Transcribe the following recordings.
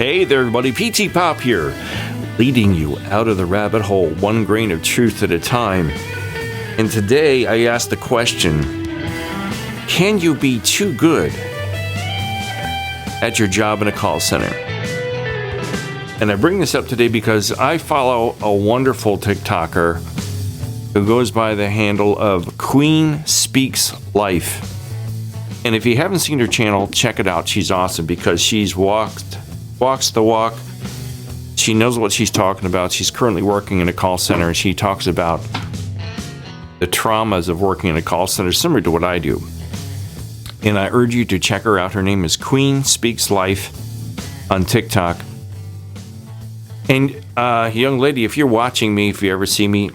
Hey there everybody, PTPOP here, leading you out of the rabbit hole, one grain of truth at a time. And today I asked the question, can you be too good at your job in a call center? And I bring this up today because I follow a wonderful TikToker who goes by the handle of Queen Speaks Life. And if you haven't seen her channel, check it out. She's awesome because she's walks the walk. She knows what she's talking about. She's currently working in a call center, and she talks about the traumas of working in a call center, similar to what I do. And I urge you to check her out. Her name is Queen Speaks Life on TikTok. And young lady, if you're watching me, if you ever see me,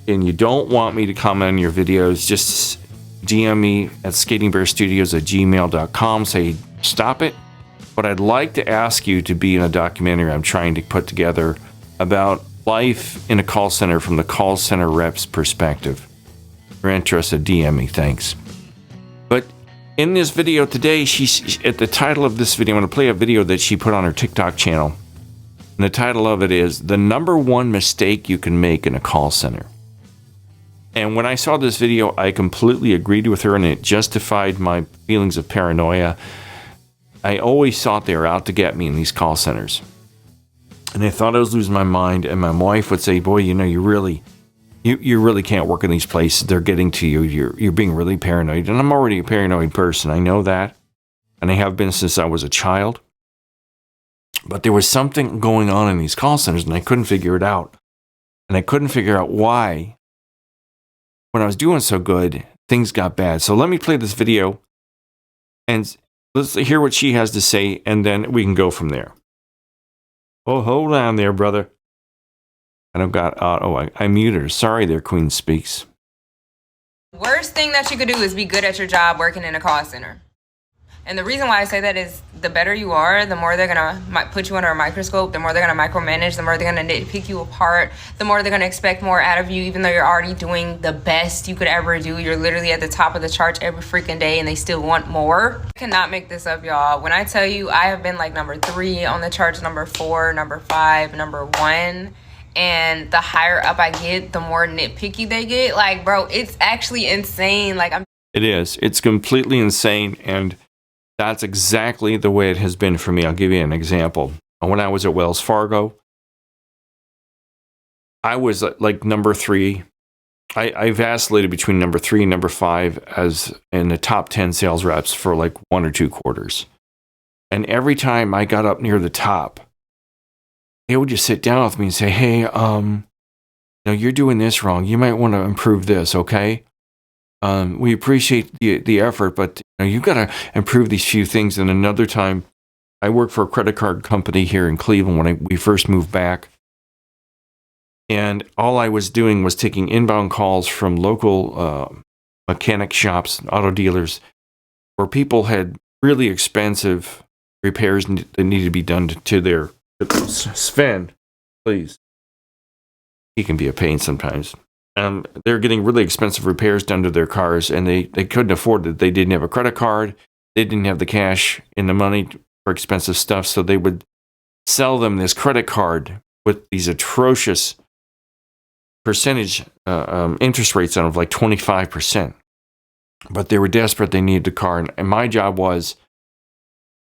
and you don't want me to comment on your videos, just DM me at skatingbearstudios@gmail.com. Say, stop it. But I'd like to ask you to be in a documentary I'm trying to put together about life in a call center from the call center rep's perspective. If you're interested, DM me. Thanks. But in this video today, she's at the title of this video, I'm going to play a video that she put on her TikTok channel. And the title of it is The Number One Mistake You Can Make in a Call Center. And when I saw this video, I completely agreed with her, and it justified my feelings of paranoia. I always thought they were out to get me in these call centers. And I thought I was losing my mind, and my wife would say, boy, you know, you really can't work in these places. They're getting to you. You're being really paranoid. And I'm already a paranoid person. I know that. And I have been since I was a child. But there was something going on in these call centers, and I couldn't figure it out. And I couldn't figure out why. When I was doing so good, things got bad. So let me play this video and let's hear what she has to say, and then we can go from there. Oh, hold on there, brother. And I've got, I muted her. Sorry there, Queen Speaks. Worst thing that you could do is be good at your job working in a call center. And the reason why I say that is the better you are, the more they're going to put you under a microscope, the more they're going to micromanage, the more they're going to nitpick you apart, the more they're going to expect more out of you, even though you're already doing the best you could ever do. You're literally at the top of the charts every freaking day, and they still want more. I cannot make this up, y'all. When I tell you I have been like number 3 on the charts, number 4, number 5, number 1, and the higher up I get, the more nitpicky they get. Like, bro, it's actually insane. It is. It's completely insane, and that's exactly the way it has been for me. I'll give you an example. When I was at Wells Fargo, I was like number 3. I vacillated between number 3 and number 5 as in the top 10 sales reps for like 1 or 2 quarters. And every time I got up near the top, they would just sit down with me and say, hey, no, you're doing this wrong. You might want to improve this, okay? We appreciate the effort, but you've got to improve these few things. And another time, I worked for a credit card company here in Cleveland when we first moved back. And all I was doing was taking inbound calls from local mechanic shops, auto dealers, where people had really expensive repairs that needed to be done to their... Sven, please. He can be a pain sometimes. They're getting really expensive repairs done to their cars, and they couldn't afford it. They didn't have a credit card. They didn't have the cash and the money for expensive stuff, so they would sell them this credit card with these atrocious percentage interest rates on it of like 25%. But they were desperate. They needed the car, and my job was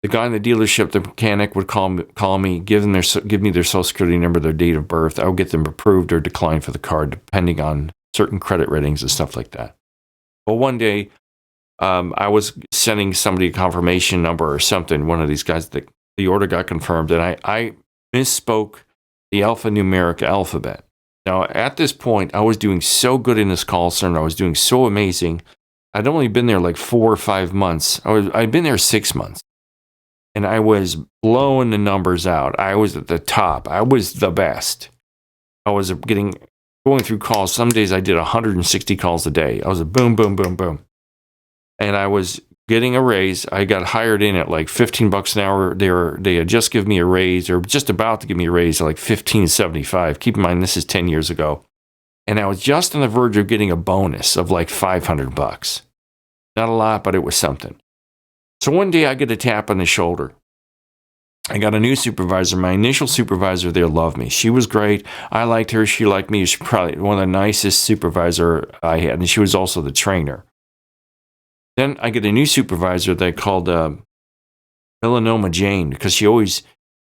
the guy in the dealership, the mechanic, would call me, give me their social security number, their date of birth. I would get them approved or declined for the card, depending on certain credit ratings and stuff like that. Well, one day, I was sending somebody a confirmation number or something. One of these guys, the order got confirmed, and I misspoke the alphanumeric alphabet. Now, at this point, I was doing so good in this call center. I was doing so amazing. I'd only been there like 4 or 5 months. I'd been there 6 months. And I was blowing the numbers out. I was at the top. I was the best. I was going through calls. Some days I did 160 calls a day. I was a boom, boom, boom, boom. And I was getting a raise. I got hired in at like $15 an hour. They had just given me a raise, or just about to give me a raise at like $15.75. Keep in mind, this is 10 years ago. And I was just on the verge of getting a bonus of like $500. Not a lot, but it was something. So one day I get a tap on the shoulder. I got a new supervisor. My initial supervisor there loved me. She was great. I liked her. She liked me. She's probably one of the nicest supervisor I had. And she was also the trainer. Then I get a new supervisor they called Melanoma Jane, because she always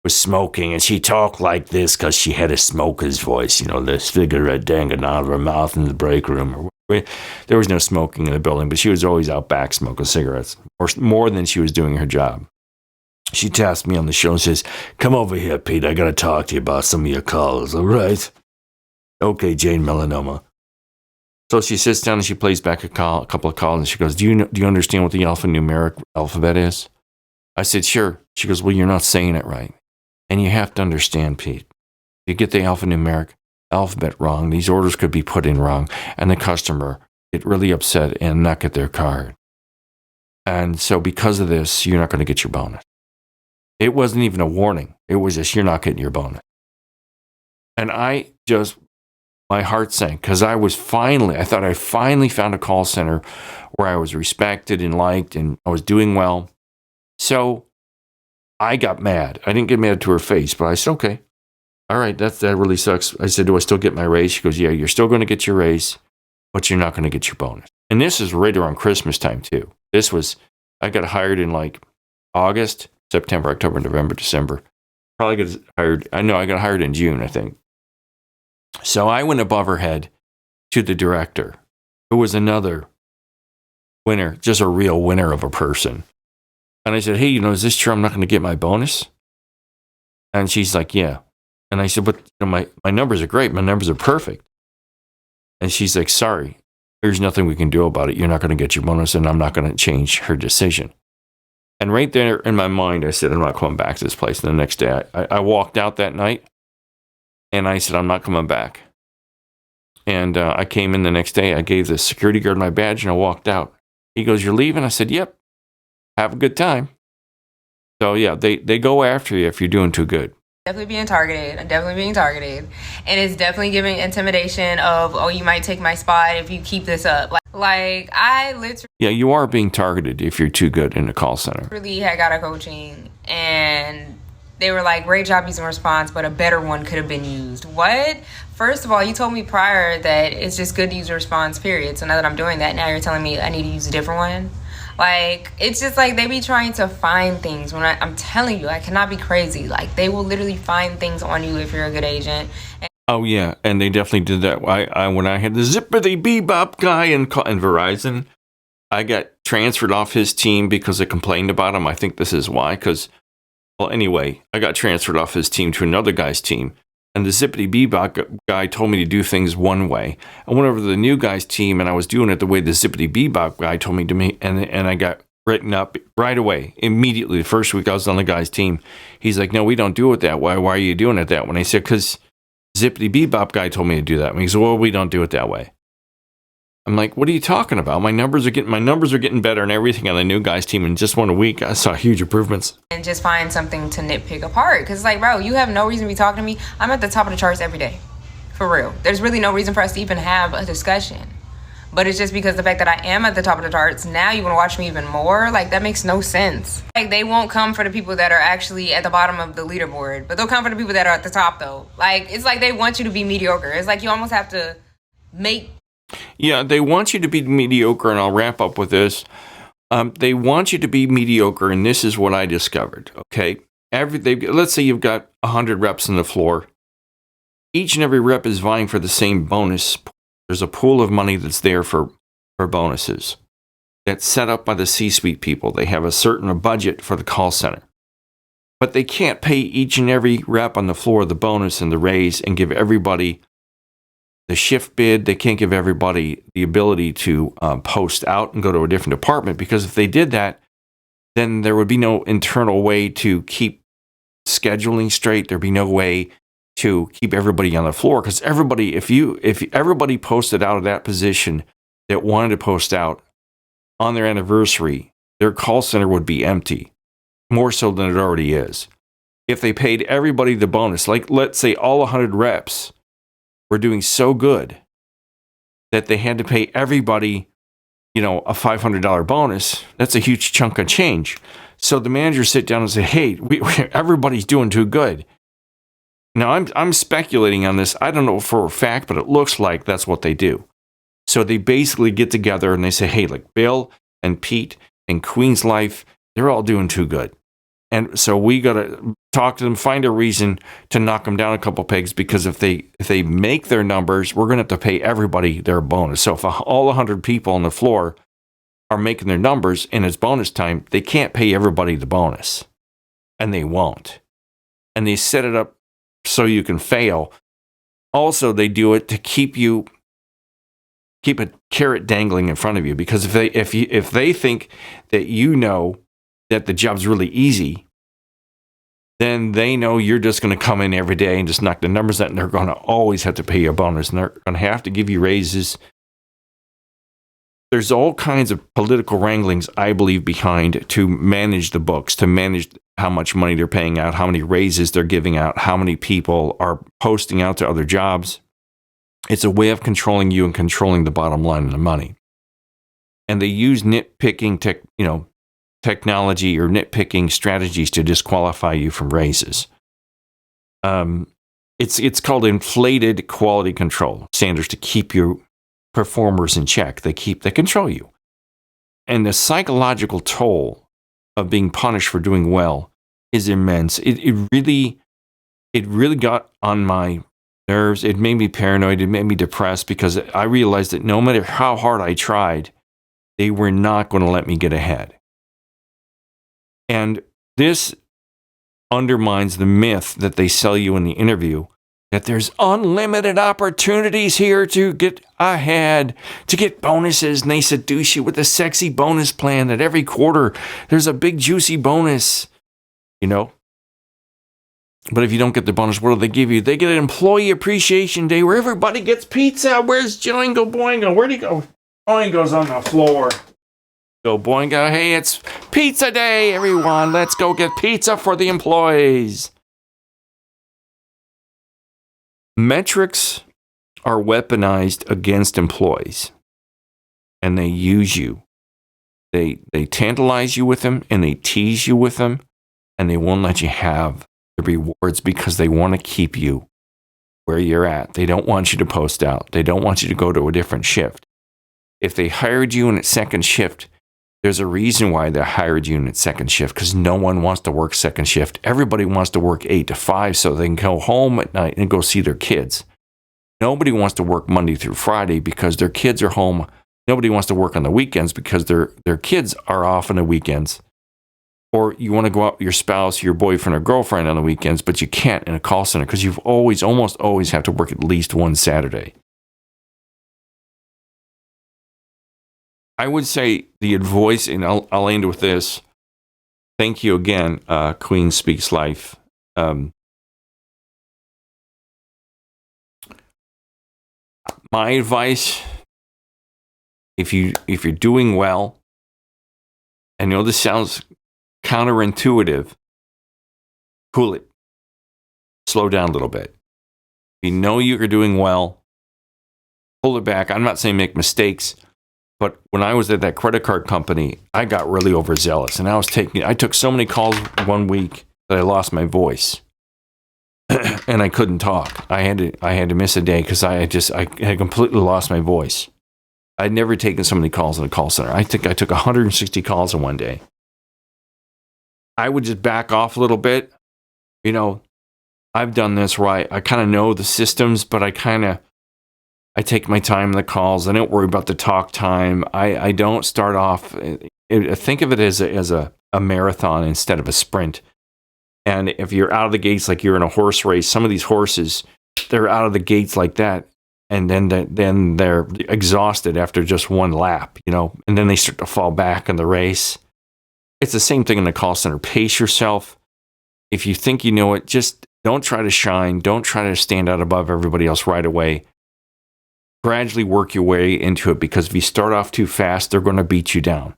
was smoking, and she talked like this because she had a smoker's voice, the cigarette dangling out of her mouth in the break room. There was no smoking in the building, but she was always out back smoking cigarettes, more than she was doing her job. She taps me on the shoulder and says, "Come over here, Pete. I got to talk to you about some of your calls, all right?" "Okay, Jane Melanoma." So she sits down and she plays back a couple of calls, and she goes, Do you understand what the alphanumeric alphabet is?" I said, "Sure." She goes, "Well, you're not saying it right. And you have to understand, Pete, you get the alphanumeric alphabet wrong, these orders could be put in wrong, and the customer get really upset and not get their card. And so because of this, you're not going to get your bonus." It wasn't even a warning. It was just, you're not getting your bonus. And my heart sank, because I thought I finally found a call center where I was respected and liked, and I was doing well. So I got mad. I didn't get mad to her face, but I said, "Okay, all right, that really sucks." I said, "Do I still get my raise?" She goes, "Yeah, you're still going to get your raise, but you're not going to get your bonus." And this is right around Christmas time too. I got hired in like August, September, October, November, December. I got hired in June, I think. So I went above her head to the director, who was another winner, just a real winner of a person. And I said, "Hey, is this true I'm not going to get my bonus?" And she's like, "Yeah." And I said, "But my numbers are great. My numbers are perfect." And she's like, "Sorry, there's nothing we can do about it. You're not going to get your bonus, and I'm not going to change her decision." And right there in my mind, I said, "I'm not coming back to this place." And the next day, I walked out that night, and I said, "I'm not coming back." And I came in the next day. I gave the security guard my badge, and I walked out. He goes, "You're leaving?" I said, "Yep. Have a good time." So, yeah, they go after you if you're doing too good. Definitely being targeted. I'm definitely being targeted. And it's definitely giving intimidation of, "Oh, you might take my spot if you keep this up." Like I literally... Yeah, you are being targeted if you're too good in a call center. Really had got a coaching, and they were like, "Great job using response, but a better one could have been used." What? First of all, you told me prior that it's just good to use a response, period. So now that I'm doing that, now you're telling me I need to use a different one? Like, it's just like they be trying to find things. When I'm telling you, I cannot be crazy. Like, they will literally find things on you if you're a good agent. Oh, yeah, and they definitely did that. When I had the zippity bebop guy in Verizon, I got transferred off his team because I complained about him. I think this is why, anyway, I got transferred off his team to another guy's team. And the zippity bebop guy told me to do things one way. I went over to the new guy's team, and I was doing it the way the zippity bebop guy told me to, and I got written up right away, immediately. The first week I was on the guy's team, he's like, "No, we don't do it that way. Why are you doing it that way?" I said, "Because zippity bebop guy told me to do that." And he said, "Well, we don't do it that way." I'm like, "What are you talking about? My numbers are getting better and everything on the new guy's team. In just 1 week, I saw huge improvements." And just find something to nitpick apart. Because, like, bro, you have no reason to be talking to me. I'm at the top of the charts every day. For real. There's really no reason for us to even have a discussion. But it's just because the fact that I am at the top of the charts, now you want to watch me even more? Like, that makes no sense. Like, they won't come for the people that are actually at the bottom of the leaderboard. But they'll come for the people that are at the top, though. Like, it's like they want you to be mediocre. It's like you almost have to make... Yeah, they want you to be mediocre, and I'll wrap up with this. They want you to be mediocre, and this is what I discovered, okay? Let's say you've got 100 reps on the floor. Each and every rep is vying for the same bonus. There's a pool of money that's there for bonuses that's set up by the C-suite people. They have a certain budget for the call center. But they can't pay each and every rep on the floor the bonus and the raise and give everybody the shift bid. They can't give everybody the ability to post out and go to a different department, because if they did that, then there would be no internal way to keep scheduling straight. There'd be no way to keep everybody on the floor, because everybody, if everybody posted out of that position that wanted to post out on their anniversary, their call center would be empty, more so than it already is. If they paid everybody the bonus, like let's say all 100 reps were doing so good that they had to pay everybody, a $500 bonus, that's a huge chunk of change. So the managers sit down and say, hey, everybody's doing too good. Now, I'm speculating on this. I don't know for a fact, but it looks like that's what they do. So they basically get together and they say, hey, like Bill and Pete and Queen's Life, they're all doing too good. And so we got to talk to them, find a reason to knock them down a couple pegs, because if they make their numbers, we're going to have to pay everybody their bonus. So if all 100 people on the floor are making their numbers and it's bonus time, they can't pay everybody the bonus. And they won't. And they set it up so you can fail. Also, they do it to keep a carrot dangling in front of you, because if they think that you know that the job's really easy, then they know you're just going to come in every day and just knock the numbers out, and they're going to always have to pay you a bonus, and they're going to have to give you raises. There's all kinds of political wranglings, I believe, behind to manage the books, to manage how much money they're paying out, how many raises they're giving out, how many people are posting out to other jobs. It's a way of controlling you and controlling the bottom line of the money. And they use nitpicking technology or nitpicking strategies to disqualify you from raises. It's called inflated quality control standards to keep your performers in check. They control you. And the psychological toll of being punished for doing well is immense. It really got on my nerves. It made me paranoid. It made me depressed, because I realized that no matter how hard I tried, they were not going to let me get ahead. And this undermines the myth that they sell you in the interview, that there's unlimited opportunities here to get ahead, to get bonuses, and they seduce you with a sexy bonus plan that every quarter there's a big juicy bonus, But if you don't get the bonus, what do they give you? They get an employee appreciation day where everybody gets pizza. Where's Joingo Boingo? Where'd he go? Boingo's on the floor. Go Boingo. Hey, it's pizza day, everyone. Let's go get pizza for the employees. Metrics are weaponized against employees, and they use you. They tantalize you with them, and they tease you with them, and they won't let you have the rewards because they want to keep you where you're at. They don't want you to post out. They don't want you to go to a different shift. If they hired you in a second shift, there's a reason why they hired you in a second shift, because no one wants to work second shift. Everybody wants to work 8 to 5 so they can go home at night and go see their kids. Nobody wants to work Monday through Friday because their kids are home. Nobody wants to work on the weekends because their kids are off on the weekends. Or you want to go out with your spouse, your boyfriend or girlfriend on the weekends, but you can't in a call center because you've almost always have to work at least one Saturday. I would say the advice, and I'll end with this. Thank you again, Queen Speaks Life. My advice, if you're doing well, I know this sounds counterintuitive, cool it. Slow down a little bit. If you know you're doing well, pull it back. I'm not saying make mistakes, but when I was at that credit card company, I got really overzealous, and I took so many calls one week that I lost my voice, and I couldn't talk. I had to miss a day because I had completely lost my voice. I'd never taken so many calls in a call center. I think I took 160 calls in one day. I would just back off a little bit. I've done this where I kind of know the systems, but I take my time in the calls. I don't worry about the talk time. I don't start off. Think of it as a marathon instead of a sprint. And if you're out of the gates like you're in a horse race, some of these horses, they're out of the gates like that, and then they're exhausted after just one lap, and then they start to fall back in the race. It's the same thing in the call center. Pace yourself. If you think you know it, just don't try to shine. Don't try to stand out above everybody else right away. Gradually work your way into it, because if you start off too fast, they're going to beat you down.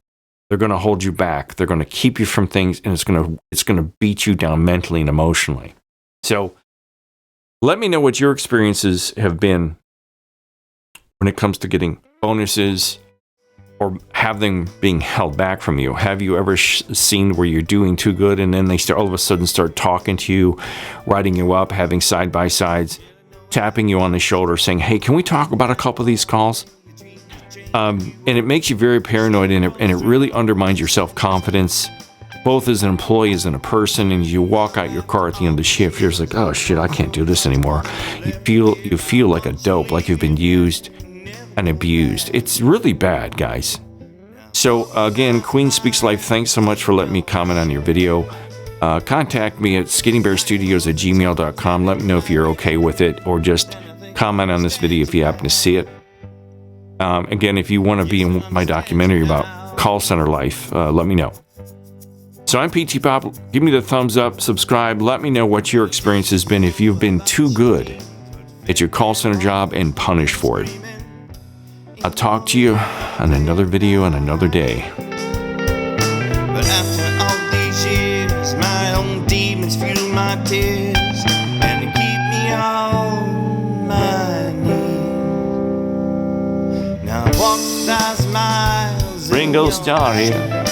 They're going to hold you back. They're going to keep you from things, and it's going to beat you down mentally and emotionally. So let me know what your experiences have been when it comes to getting bonuses, or have them being held back from you? Have you ever seen where you're doing too good and then they all of a sudden start talking to you, writing you up, having side-by-sides, tapping you on the shoulder, saying, hey, can we talk about a couple of these calls? And it makes you very paranoid, and it really undermines your self-confidence, both as an employee, as in a person. And you walk out your car at the end of the shift, you're just like, oh shit, I can't do this anymore. You feel like a dope, like you've been used and abused. It's really bad, guys. So again, Queen Speaks Life, thanks so much for letting me comment on your video. Contact me at skinnybearstudios@gmail.com. Let me know if you're okay with it, or just comment on this video if you happen to see it. Again, if you want to be in my documentary about call center life, let me know. So I'm PTPOP. Give me the thumbs up, subscribe. Let me know what your experience has been if you've been too good at your call center job and punished for it. I'll talk to you on another video on another day. But after all these years, my own demons fuel my tears and they keep me on my knees. Now I walk 1,000 miles. Ringo Starr here.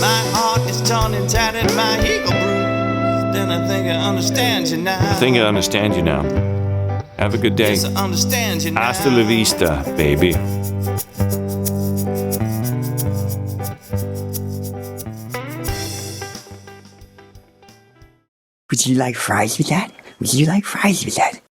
My heart is torn and tattered, my ego bruised. Then I think I understand you now. I think I understand you now. Have a good day. Yes, I understand you now. Hasta la vista, baby. Would you like fries with that? Would you like fries with that?